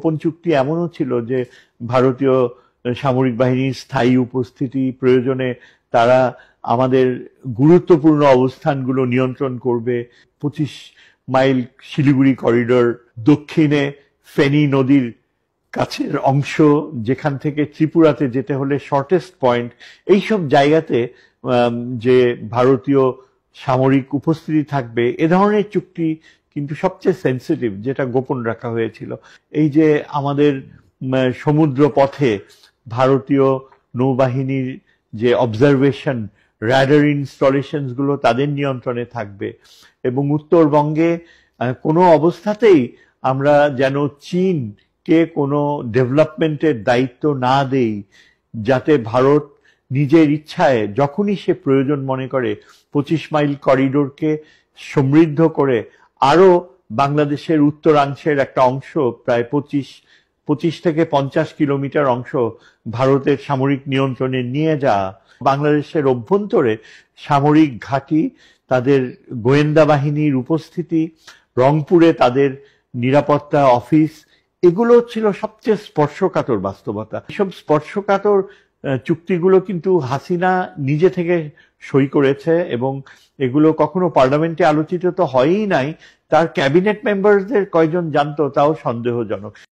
গোপন চুক্তি এমনও ছিল যে ভারতীয় সামরিক বাহিনীর স্থায়ী উপস্থিতি প্রয়োজনে তারা আমাদের গুরুত্বপূর্ণ অবস্থানগুলো নিয়ন্ত্রণ করবে। 25 মাইল শিলিগুড়ি করিডোর, দক্ষিণে ফেনী নদীর কাছের অংশ, যেখান থেকে ত্রিপুরাতে যেতে হলে শর্টেস্ট পয়েন্ট, এইসব জায়গাতে যে ভারতীয় সামরিক উপস্থিতি থাকবে, এ ধরনের চুক্তি কিন্তু সবচেয়ে সেন্সিটিভ, যেটা গোপন রাখা হয়েছিল। এই যে আমাদের সমুদ্র পথে ভারতীয় নৌবাহিনীর যে অবজারভেশন রাডার ইনস্টলেশন গুলো তাদের নিয়ন্ত্রণে থাকবে, এবং উত্তরবঙ্গে কোনো অবস্থাতেই আমরা যেন চীনকে কোনো ডেভেলপমেন্টের দায়িত্ব না দেই, যাতে ভারত নিজের ইচ্ছায় যখনই সে প্রয়োজন মনে করে 25 মাইল করিডোরকে সমৃদ্ধ করে আরো বাংলাদেশের উত্তরাংশের একটা অংশ, প্রায় 25 থেকে 50 কিলোমিটার অংশ ভারতের সামরিক নিয়ন্ত্রণে নিয়ে যাওয়া, বাংলাদেশের অভ্যন্তরে সামরিক ঘাঁটি, তাদের গোয়েন্দা বাহিনীর উপস্থিতি, রংপুরে তাদের নিরাপত্তা অফিস, এগুলো ছিল সবচেয়ে স্পর্শকাতর বাস্তবতা। এসব স্পর্শকাতর চুক্তিগুলো কিন্তু হাসিনা নিজে থেকে সই করেছে, এবং এগুলো কখনো পার্লামেন্টে আলোচিত তো হয়ই নাই। তার ক্যাবিনেট মেম্বারদের কয়জন জানতো তাও সন্দেহজনক।